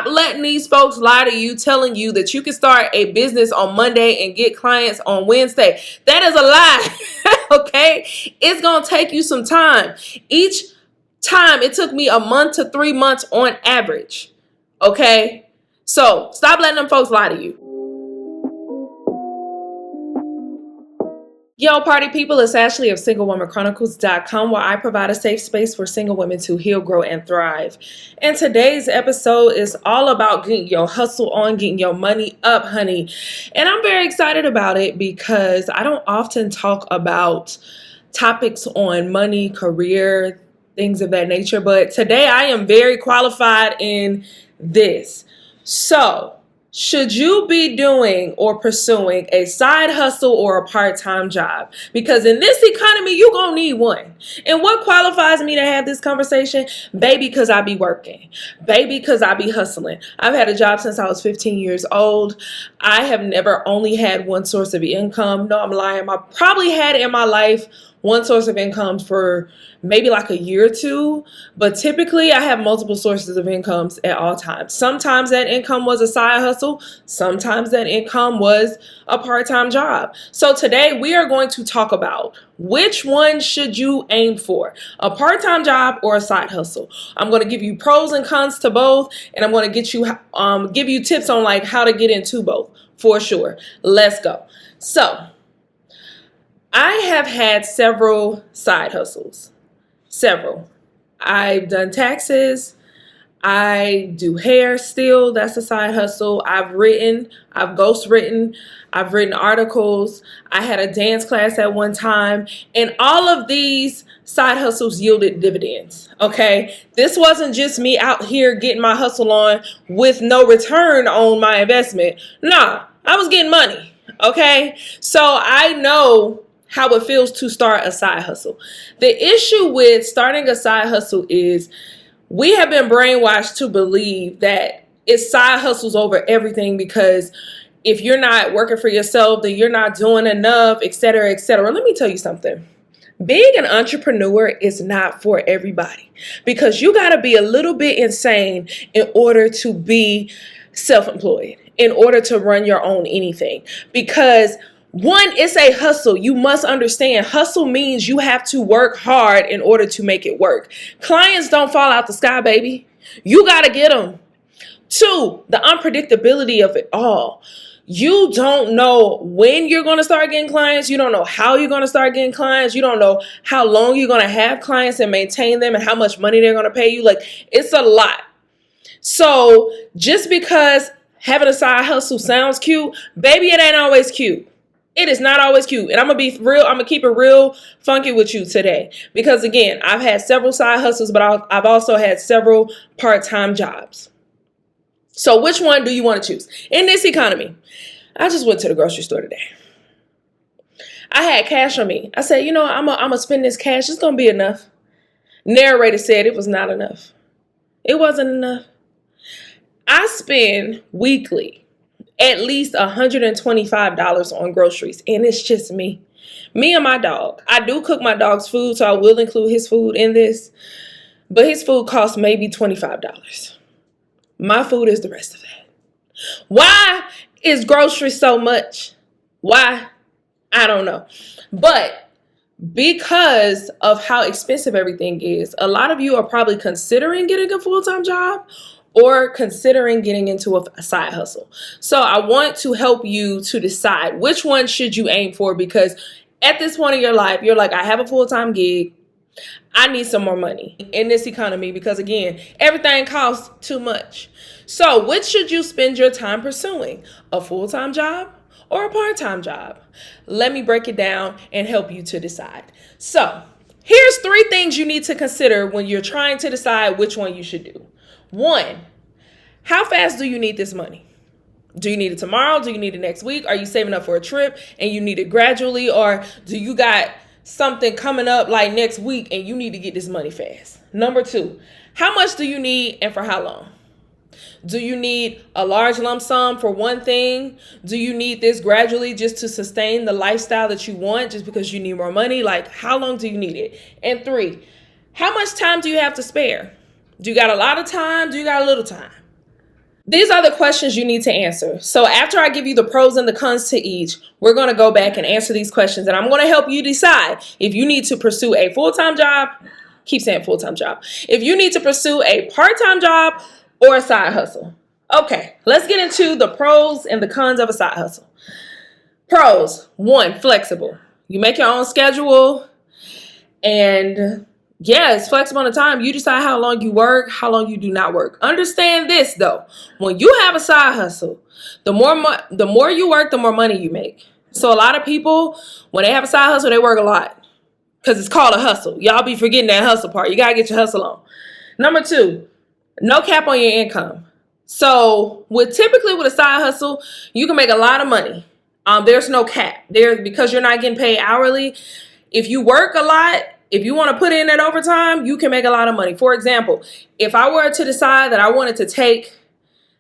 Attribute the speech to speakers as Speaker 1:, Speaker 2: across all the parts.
Speaker 1: Stop letting these folks lie to you, telling you that you can start a business on Monday and get clients on Wednesday. That is a lie, okay? It's going to take you some time. Each time, it took me a month to 3 months on average, okay? So stop letting them folks lie to you. Yo, party people, it's Ashley of SingleWomanChronicles.com, where I provide a safe space for single women to heal, grow, and thrive. And today's episode is all about getting your hustle on, getting your money up, honey. And I'm very excited about it because I don't often talk about topics on money, career, things of that nature. But today I am very qualified in this. So, should you be doing or pursuing a side hustle or a part-time job? Because in this economy, you're going to need one. And what qualifies me to have this conversation? Baby, because I be working. Baby, because I be hustling. I've had a job since I was 15 years old. I have never only had one source of income. No, I'm lying. I probably had in my life one source of income for maybe like a year or two, but typically I have multiple sources of incomes at all times. Sometimes that income was a side hustle. Sometimes that income was a part-time job. So today we are going to talk about which one should you aim for, a part-time job or a side hustle. I'm going to give you pros and cons to both, and I'm going to give you tips on like how to get into both for sure. Let's go. So I have had several side hustles. Several. I've done taxes. I do hair still. That's a side hustle. I've ghostwritten. I've written articles. I had a dance class at one time. And all of these side hustles yielded dividends. Okay. This wasn't just me out here getting my hustle on with no return on my investment. Nah, I was getting money. Okay. So I know how it feels to start a side hustle. The issue with starting a side hustle is we have been brainwashed to believe that it's side hustles over everything, because if you're not working for yourself, then you're not doing enough, et cetera, et cetera. Let me tell you something. Being an entrepreneur is not for everybody, because you got to be a little bit insane in order to be self-employed, in order to run your own anything. Because one, it's a hustle. You must understand, hustle means you have to work hard in order to make it work. Clients don't fall out the sky, baby. You got to get them. Two, the unpredictability of it all. You don't know when you're going to start getting clients. You don't know how you're going to start getting clients. You don't know how long you're going to have clients and maintain them and how much money they're going to pay you. Like, it's a lot. So just because having a side hustle sounds cute, baby, it ain't always cute. It is not always cute. And I'm going to be real. I'm going to keep it real funky with you today. Because again, I've had several side hustles, but I've also had several part-time jobs. So which one do you want to choose? In this economy, I just went to the grocery store today. I had cash on me. I said, you know, I'm going to spend this cash. It's going to be enough. Narrator said it was not enough. It wasn't enough. I spend weekly at least $125 on groceries, and it's just me and my dog. I do cook my dog's food, so I will include his food in this, but his food costs maybe $25. My food is the rest of that. Why is groceries so much? Why? I don't know. But because of how expensive everything is, a lot of you are probably considering getting a full-time job or considering getting into a side hustle. So I want to help you to decide which one should you aim for, because at this point in your life, you're like, I have a full-time gig. I need some more money in this economy, because again, everything costs too much. So which should you spend your time pursuing? A full-time job or a part-time job? Let me break it down and help you to decide. So here's 3 things you need to consider when you're trying to decide which one you should do. 1, how fast do you need this money? Do you need it tomorrow? Do you need it next week? Are you saving up for a trip and you need it gradually? Or do you got something coming up like next week and you need to get this money fast? Number 2, how much do you need and for how long? Do you need a large lump sum for one thing? Do you need this gradually just to sustain the lifestyle that you want, just because you need more money? Like, how long do you need it? And 3, how much time do you have to spare? Do you got a lot of time? Do you got a little time? These are the questions you need to answer. So after I give you the pros and the cons to each, we're going to go back and answer these questions. And I'm going to help you decide if you need to pursue a full-time job. Keep saying full-time job. If you need to pursue a part-time job or a side hustle. Okay, let's get into the pros and the cons of a side hustle. Pros. 1, flexible. You make your own schedule, and yeah, it's flexible on the time. You decide how long you work, how long you do not work. Understand this though. When you have a side hustle, the more you work, the more money you make. So a lot of people, when they have a side hustle, they work a lot because it's called a hustle. Y'all be forgetting that hustle part. You got to get your hustle on. Number 2, no cap on your income. So typically with a side hustle, you can make a lot of money. There's no cap there because you're not getting paid hourly. If you work a lot, if you want to put in that overtime, you can make a lot of money. For example, if I were to decide that I wanted to take,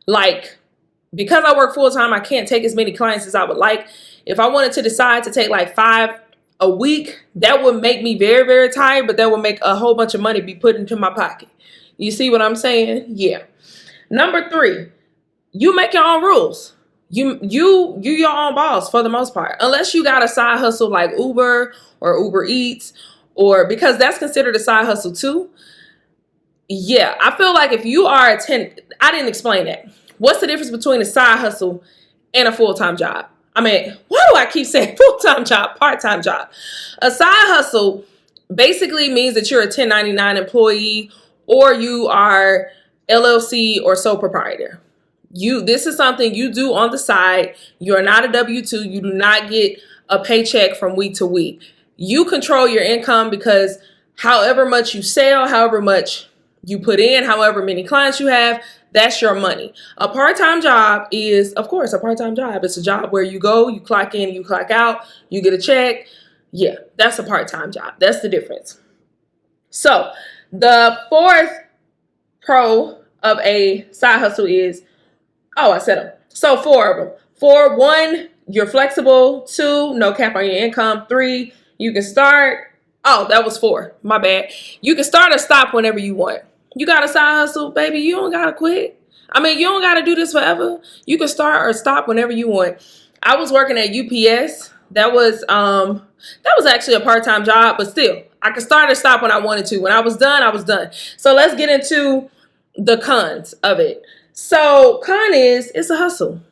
Speaker 1: because I work full time, I can't take as many clients as I would like. If I wanted to decide to take 5 a week, that would make me very, very tired, but that would make a whole bunch of money be put into my pocket. You see what I'm saying? Yeah. Number 3, you make your own rules. You your own boss for the most part, unless you got a side hustle like Uber or Uber Eats, or because that's considered a side hustle too. Yeah, I feel like if you are I didn't explain that. What's the difference between a side hustle and a full-time job? I mean, why do I keep saying full-time job, part-time job? A side hustle basically means that you're a 1099 employee or you are LLC or sole proprietor. This is something you do on the side. You're not a W-2. You do not get a paycheck from week to week. You control your income because however much you sell, however much you put in, however many clients you have, that's your money. A part-time job is, of course, a part-time job. It's a job where you go, you clock in, you clock out, you get a check. Yeah, that's a part-time job. That's the difference. So the 4th pro of a side hustle is, I said them. So 4 of them. 4, 1, you're flexible. 2, no cap on your income. 3, you can start. That was 4. My bad. You can start or stop whenever you want. You got a side hustle, baby. You don't got to quit. I mean, you don't got to do this forever. You can start or stop whenever you want. I was working at UPS. That was actually a part-time job, but still, I could start or stop when I wanted to. When I was done, I was done. So let's get into the cons of it. So con is, it's a hustle.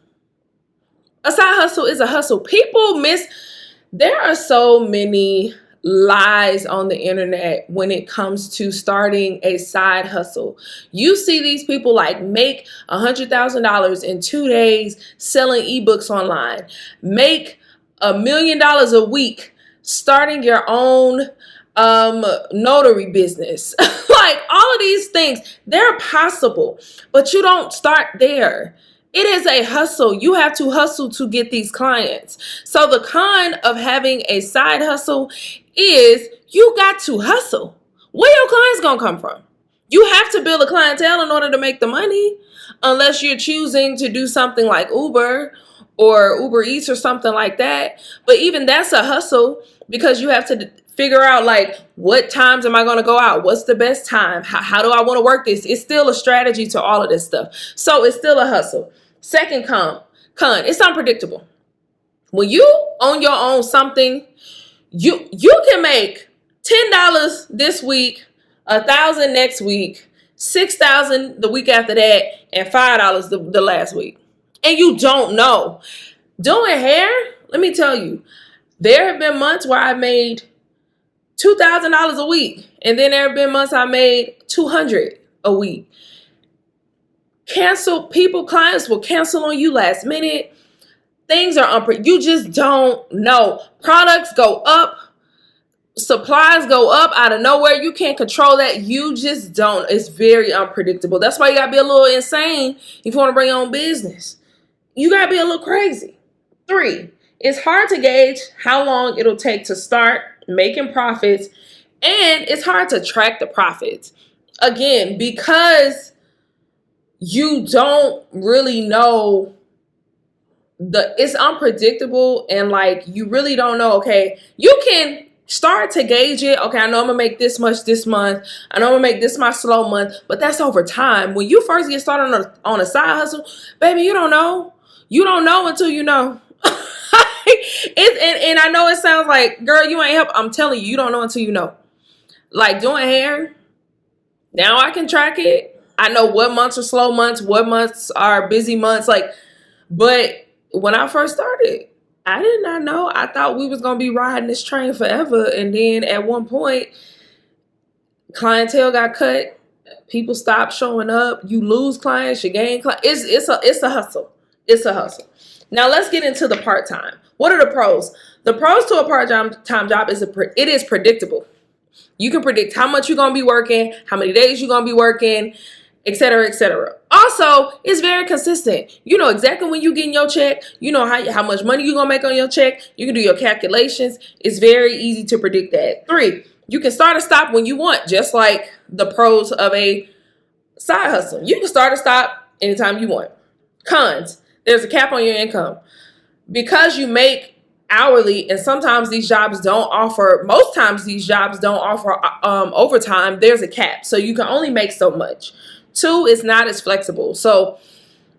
Speaker 1: A side hustle is a hustle. There are so many lies on the internet when it comes to starting a side hustle. You see these people make $100,000 in 2 days selling ebooks online, make $1 million a week starting your own notary business. All of these things, they're possible, but you don't start there. It is a hustle. You have to hustle to get these clients. So the con of having a side hustle is you got to hustle. Where your clients gonna come from? You have to build a clientele in order to make the money, unless you're choosing to do something like Uber or Uber Eats or something like that. But even that's a hustle because you have to figure out what times am I going to go out? What's the best time? How do I want to work this? It's still a strategy to all of this stuff. So it's still a hustle. Second con, it's unpredictable. When you own your own something, you can make $10 this week, $1,000 next week, $6,000 the week after that, and $5 the last week. And you don't know. Doing hair, let me tell you, there have been months where I made $2,000 a week. And then there have been months I made $200 a week. Clients will cancel on you last minute. Things are you just don't know. Products go up. Supplies go up out of nowhere. You can't control that. You just don't. It's very unpredictable. That's why you got to be a little insane if you want to bring your own business. You got to be a little crazy. 3, it's hard to gauge how long it'll take to start making profits, and it's hard to track the profits. Again, because you don't really know it's unpredictable, and you really don't know, okay, you can Start to gauge it. Okay, I know I'm gonna make this much this month. I know I'm gonna make this my slow month, but that's over time. When you first get started on a side hustle, baby, you don't know. You don't know until you know. And I know it sounds like, girl, you ain't help. I'm telling you, you don't know until you know. Like doing hair, now I can track it. I know what months are slow months, what months are busy months. Like, but when I first started, I did not know. I thought we was gonna be riding this train forever, and then at one point, clientele got cut. People stopped showing up. You lose clients, you gain clients. It's a hustle. It's a hustle. Now let's get into the part time. What are the pros? The pros to a part time job is it is predictable. You can predict how much you're gonna be working, how many days you're gonna be working, etc., etc. Also, it's very consistent. You know exactly when you getting your check. You know how much money you're gonna make on your check. You can do your calculations. It's very easy to predict that. 3, you can start or stop when you want, just like the pros of a side hustle. You can start or stop anytime you want. Cons, there's a cap on your income. Because you make hourly, and sometimes these jobs don't offer, most times these jobs don't offer overtime, there's a cap. So you can only make so much. 2, it's not as flexible. So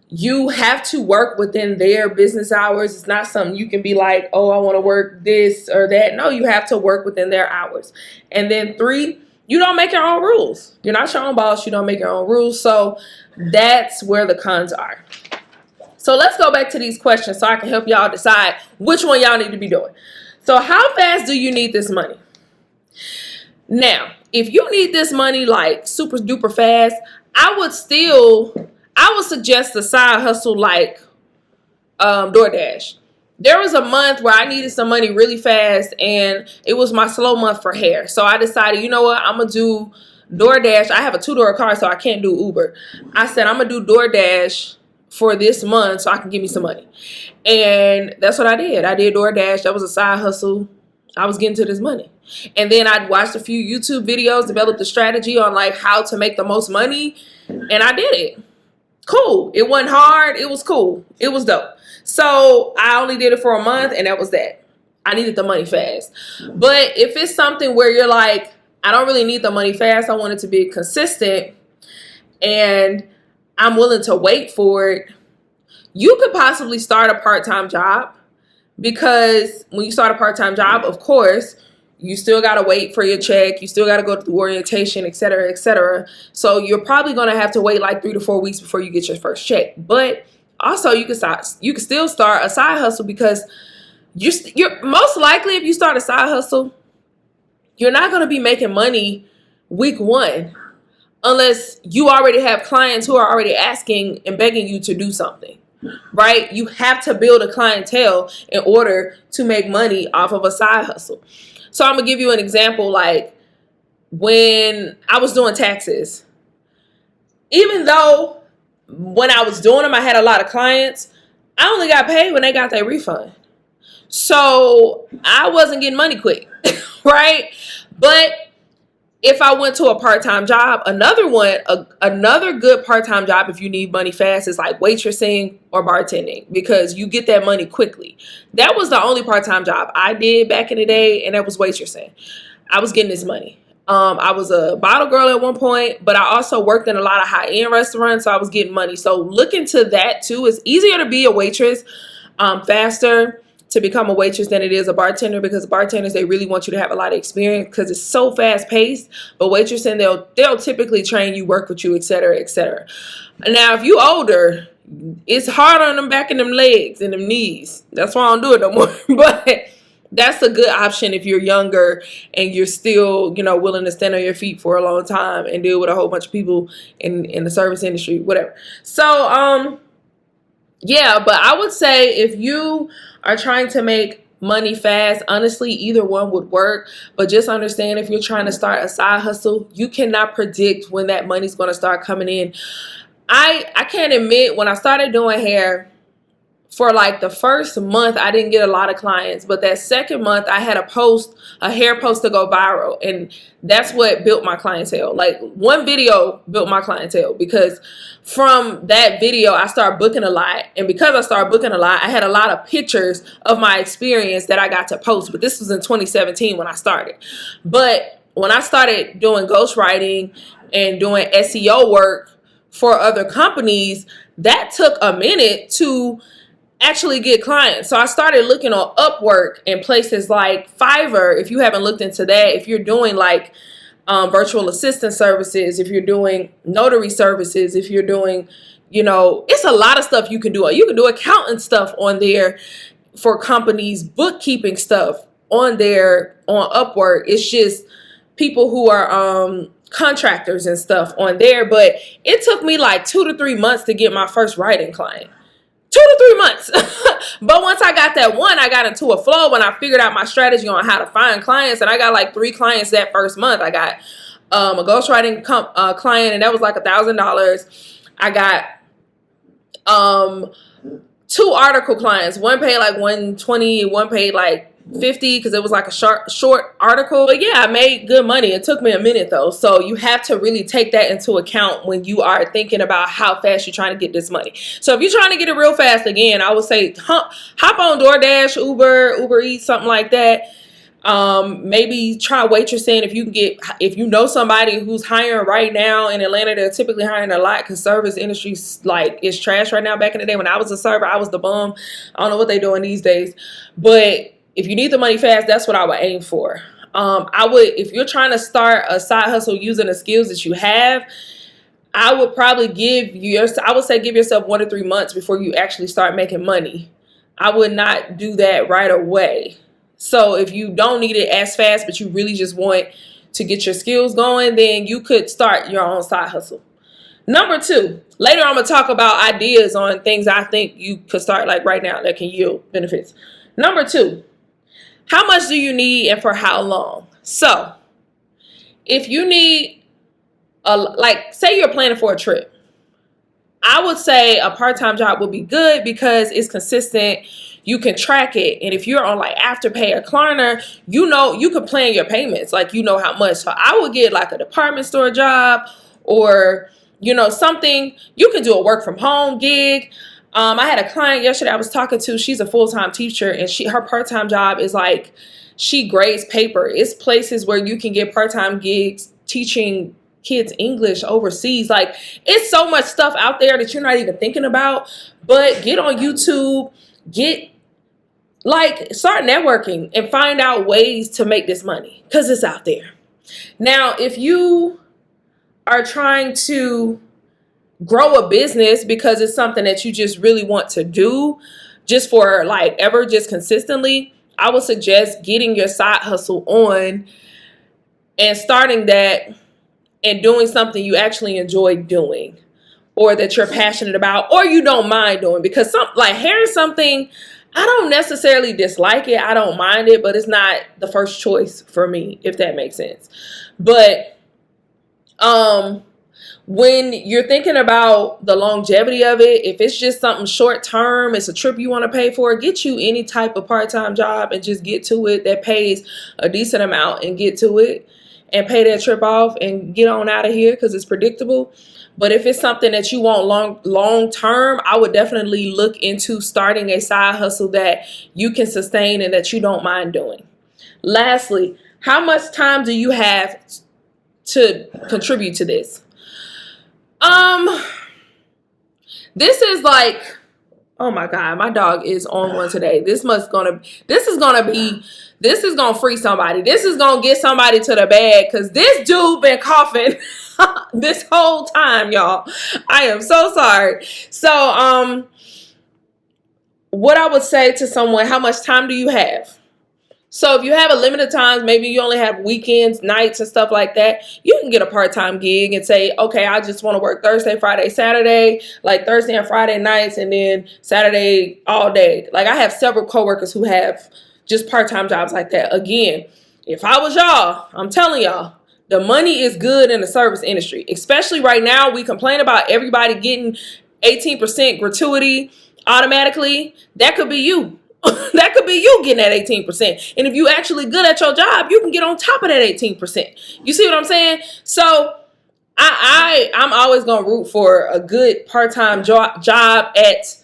Speaker 1: you have to work within their business hours. It's not something you can be like, oh, I want to work this or that. No, you have to work within their hours. And then 3, you don't make your own rules. You're not your own boss. You don't make your own rules. So that's where the cons are. So let's go back to these questions so I can help y'all decide which one y'all need to be doing. So how fast do you need this money? Now, if you need this money like super duper fast, I would suggest a side hustle like DoorDash. There was a month where I needed some money really fast, and it was my slow month for hair. So I decided, you know what, I'm going to do DoorDash. I have a $2 car, so I can't do Uber. I said, I'm going to do DoorDash for this month so I can give me some money. And that's what I did. I did DoorDash. That was a side hustle. I was getting to this money. And then I'd watched a few YouTube videos, developed a strategy on like how to make the most money. And I did it. Cool. It wasn't hard. It was cool. It was dope. So I only did it for a month, and that was that. I needed the money fast. But if it's something where you're like, I don't really need the money fast, I want it to be consistent, and I'm willing to wait for it, you could possibly start a part-time job, because when you start a part-time job, of course, you still got to wait for your check. You still got to go through orientation, et cetera, et cetera. So you're probably going to have to wait like 3 to 4 weeks before you get your first check. But also you can still start a side hustle, because you're most likely, if you start a side hustle, you're not going to be making money week 1. Unless you already have clients who are already asking and begging you to do something, right? You have to build a clientele in order to make money off of a side hustle. So I'm going to give you an example. Like when I was doing taxes, even though when I was doing them, I had a lot of clients, I only got paid when they got their refund. So I wasn't getting money quick, right? But if I went to a part-time job, another good part-time job if you need money fast is like waitressing or bartending, because you get that money quickly. That was the only part-time job I did back in the day, and that was waitressing. I was getting this money. I was a bottle girl at one point, but I also worked in a lot of high-end restaurants, so I was getting money. So look into that too. It's easier to be a waitress, faster to become a waitress than it is a bartender, because bartenders, they really want you to have a lot of experience because it's so fast paced. But waitressing, they'll typically train you, work with you, et cetera, et cetera. Now, if you older, it's hard on them back and them legs and them knees. That's why I don't do it no more. But that's a good option if you're younger and you're still, willing to stand on your feet for a long time and deal with a whole bunch of people in the service industry, whatever. So, yeah, but I would say if you are trying to make money fast, honestly, either one would work. But just understand, if you're trying to start a side hustle, you cannot predict when that money's going to start coming in. I can't admit, when I started doing hair for like the first month, I didn't get a lot of clients, but that second month I had a hair post to go viral. And that's what built my clientele. Like one video built my clientele, because from that video, I started booking a lot. And because I started booking a lot, I had a lot of pictures of my experience that I got to post. But this was in 2017 when I started. But when I started doing ghostwriting and doing SEO work for other companies, that took a minute to actually get clients. So I started looking on Upwork and places like Fiverr. If you haven't looked into that, if you're doing like virtual assistant services, if you're doing notary services, if you're doing, it's a lot of stuff you can do. You can do accountant stuff on there for companies, bookkeeping stuff on there on Upwork. It's just people who are contractors and stuff on there. But it took me like 2 to 3 months to get my first writing client. 2 to 3 months. But once I got that one, I got into a flow when I figured out my strategy on how to find clients. And I got like 3 clients that first month. I got a ghostwriting client, and that was like $1,000. I got 2 article clients. One paid like $120, one paid like $50 because it was like a short article. But yeah, I made good money. It took me a minute though. So you have to really take that into account when you are thinking about how fast you're trying to get this money. So if you're trying to get it real fast, again, I would say hop on DoorDash, Uber Eats, something like that. Maybe try waitressing if you know somebody who's hiring right now in Atlanta. They're typically hiring a lot because service industry is trash right now. Back in the day when I was a server, I was the bum. I don't know what they're doing these days, but if you need the money fast, that's what I would aim for. If you're trying to start a side hustle using the skills that you have, I would probably give yourself 1 to 3 months before you actually start making money. I would not do that right away. So if you don't need it as fast, but you really just want to get your skills going, then you could start your own side hustle. Number 2, later I'm going to talk about ideas on things I think you could start like right now that can yield benefits. Number 2, how much do you need and for how long? So if you need, say you're planning for a trip, I would say a part-time job would be good because it's consistent. You can track it. And if you're on like Afterpay or Klarna, you can plan your payments. Like, how much. So I would get like a department store job or, something. You can do a work from home gig. I had a client yesterday I was talking to. She's a full-time teacher, and her part-time job is like she grades paper. It's places where you can get part-time gigs teaching kids English overseas. Like, it's so much stuff out there that you're not even thinking about. But get on YouTube, start networking and find out ways to make this money because it's out there. Now, if you are trying to grow a business because it's something that you just really want to do just for just consistently, I would suggest getting your side hustle on and starting that and doing something you actually enjoy doing or that you're passionate about or you don't mind doing, because hair is something I don't necessarily dislike it. I don't mind it, but it's not the first choice for me, if that makes sense. But when you're thinking about the longevity of it, if it's just something short term, it's a trip you want to pay for, get you any type of part-time job and just get to it that pays a decent amount and get to it and pay that trip off and get on out of here because it's predictable. But if it's something that you want long term, I would definitely look into starting a side hustle that you can sustain and that you don't mind doing. Lastly, how much time do you have to contribute to this? This is like, oh my God, my dog is on one today. This is gonna free somebody. This is gonna get somebody to the bag because this dude been coughing this whole time, y'all. I am so sorry. So, what I would say to someone, how much time do you have? So if you have a limited time, maybe you only have weekends, nights and stuff like that, you can get a part-time gig and say, okay, I just want to work Thursday, Friday, Saturday, like Thursday and Friday nights, and then Saturday all day. Like, I have several coworkers who have just part-time jobs like that. Again, if I was y'all, I'm telling y'all, the money is good in the service industry, especially right now. We complain about everybody getting 18% gratuity automatically, that could be you. That could be you getting that 18%. And if you actually good at your job, you can get on top of that 18%. You see what I'm saying? So I'm always gonna root for a good part-time job at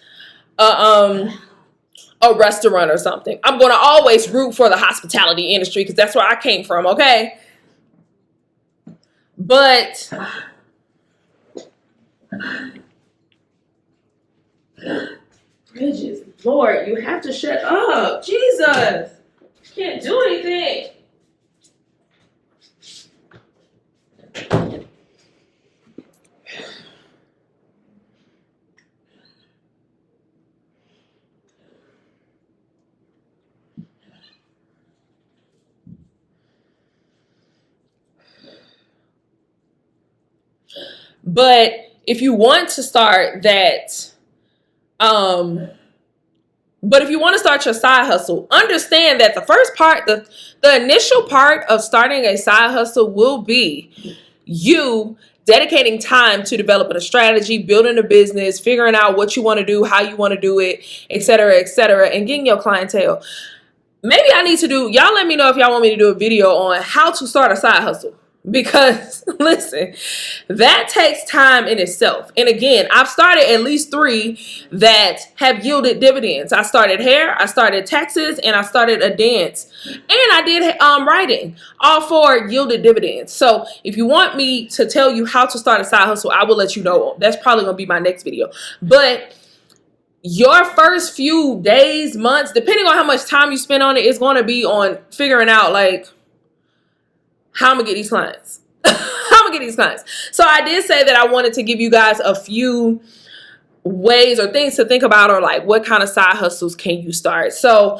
Speaker 1: a restaurant or something. I'm gonna always root for the hospitality industry because that's where I came from. Okay, but Bridges, Lord, you have to shut up. Jesus, can't do anything. But if you want to start that, but if you want to start your side hustle, understand that the first part, the initial part of starting a side hustle will be you dedicating time to developing a strategy, building a business, figuring out what you want to do, how you want to do it, et cetera, and getting your clientele. Maybe I need to do, y'all let me know if y'all want me to do a video on how to start a side hustle. Because listen, that takes time in itself. And again, I've started at least 3 that have yielded dividends. I started hair, I started taxes, and I started a dance. And I did writing. All 4 yielded dividends. So if you want me to tell you how to start a side hustle, I will let you know. That's probably going to be my next video. But your first few days, months, depending on how much time you spend on it, is going to be on figuring out like, how I'm gonna get these clients. How I'm gonna get these clients. So I did say that I wanted to give you guys a few ways or things to think about, or like what kind of side hustles can you start. So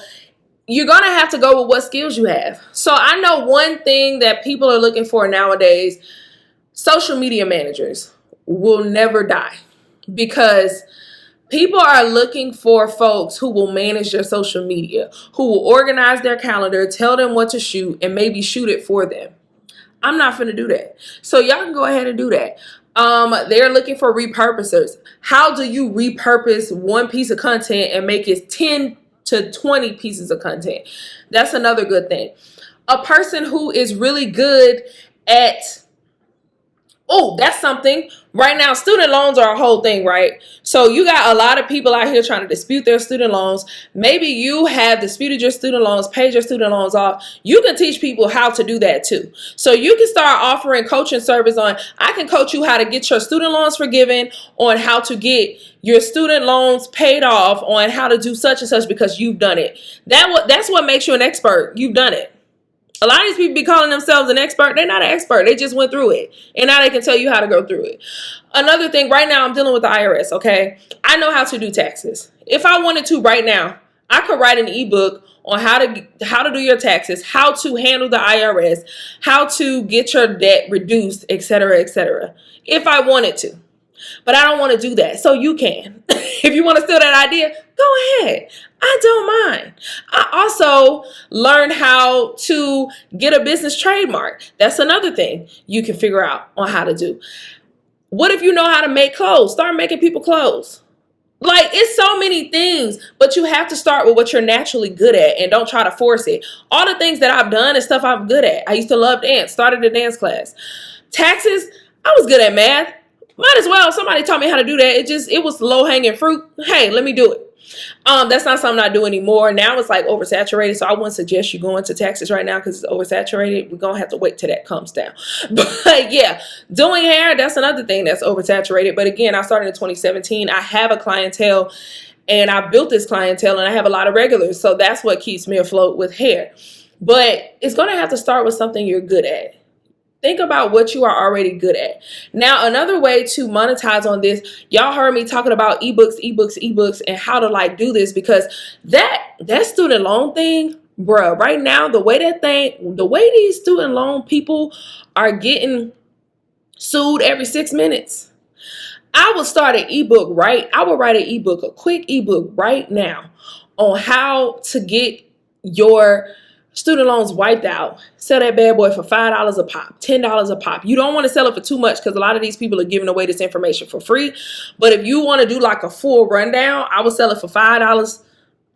Speaker 1: you're gonna have to go with what skills you have. So I know one thing that people are looking for nowadays, social media managers will never die, because people are looking for folks who will manage their social media, who will organize their calendar, tell them what to shoot, and maybe shoot it for them. I'm not finna do that. So y'all can go ahead and do that. They're looking for repurposers. How do you repurpose one piece of content and make it 10 to 20 pieces of content? That's another good thing. A person who is really good at, oh, that's something. Right now, student loans are a whole thing, right? So you got a lot of people out here trying to dispute their student loans. Maybe you have disputed your student loans, paid your student loans off. You can teach people how to do that too. So you can start offering coaching service on, I can coach you how to get your student loans forgiven, on how to get your student loans paid off, on how to do such and such because you've done it. That's what makes you an expert. You've done it. A lot of these people be calling themselves an expert. They're not an expert. They just went through it. And now they can tell you how to go through it. Another thing, right now I'm dealing with the IRS, okay? I know how to do taxes. If I wanted to right now, I could write an ebook on how to do your taxes, how to handle the IRS, how to get your debt reduced, et cetera, if I wanted to. But I don't want to do that. So you can. If you want to steal that idea, go ahead. I don't mind. I also learned how to get a business trademark. That's another thing you can figure out on how to do. What if you know how to make clothes? Start making people clothes. Like, it's so many things, but you have to start with what you're naturally good at and don't try to force it. All the things that I've done is stuff I'm good at. I used to love dance, started a dance class. Taxes, I was good at math. Might as well. Somebody taught me how to do that. It was low hanging fruit. Hey, let me do it. That's not something I do anymore. Now it's like oversaturated. So I wouldn't suggest you go into taxes right now because it's oversaturated. We're going to have to wait till that comes down. But yeah, doing hair, that's another thing that's oversaturated. But again, I started in 2017. I have a clientele and I built this clientele and I have a lot of regulars. So that's what keeps me afloat with hair. But it's going to have to start with something you're good at. Think about what you are already good at. Now, another way to monetize on this, y'all heard me talking about ebooks, and how to like do this, because that student loan thing, bruh, right now, the way these student loan people are getting sued every 6 minutes. I would start an ebook, right? I would write an ebook, a quick ebook right now on how to get your student loans wiped out. Sell that bad boy for $5 a pop, $10 a pop. You don't want to sell it for too much because a lot of these people are giving away this information for free. But if you want to do like a full rundown, I would sell it for $5.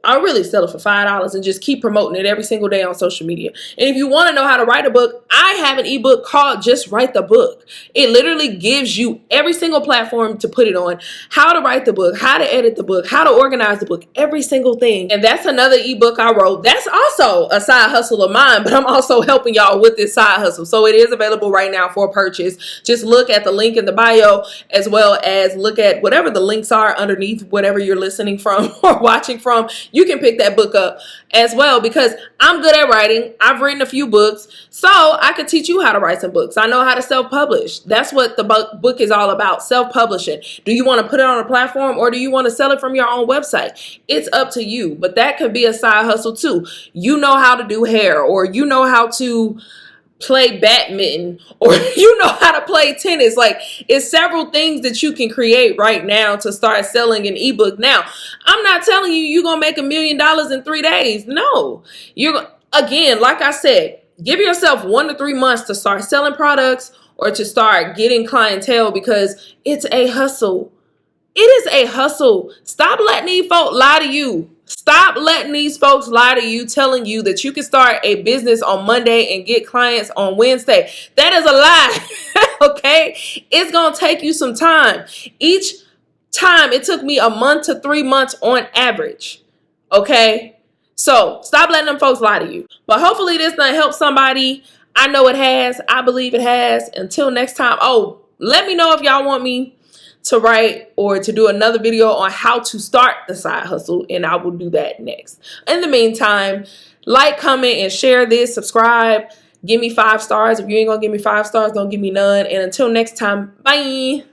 Speaker 1: I'll really sell it for $5 and just keep promoting it every single day on social media. And if you want to know how to write a book, I have an ebook called Just Write the Book. It literally gives you every single platform to put it on, how to write the book, how to edit the book, how to organize the book, every single thing. And that's another ebook I wrote. That's also a side hustle of mine, but I'm also helping y'all with this side hustle. So it is available right now for purchase. Just look at the link in the bio, as well as look at whatever the links are underneath whatever you're listening from or watching from. You can pick that book up as well, because I'm good at writing. I've written a few books, so I could teach you how to write some books. I know how to self-publish. That's what the book is all about, self-publishing. Do you want to put it on a platform, or do you want to sell it from your own website? It's up to you, but that could be a side hustle too. You know how to do hair, or you know how to play badminton, or you know how to play tennis. Like, it's several things that you can create right now to start selling an ebook. Now, I'm not telling you you're gonna make $1 million in 3 days. No, again, like I said, give yourself 1 to 3 months to start selling products or to start getting clientele, because it's a hustle. It is a hustle. Stop letting these folks lie to you. Stop letting these folks lie to you, telling you that you can start a business on Monday and get clients on Wednesday. That is a lie, okay? It's going to take you some time. Each time, it took me 1 month to 3 months on average, okay? So stop letting them folks lie to you. But hopefully this done help somebody. I know it has. I believe it has. Until next time. Oh, let me know if y'all want me to write or to do another video on how to start the side hustle, and I will do that next. In the meantime, like, comment, and share this. Subscribe. Give me 5 stars. If you ain't gonna give me 5 stars, don't give me none. And until next time, bye.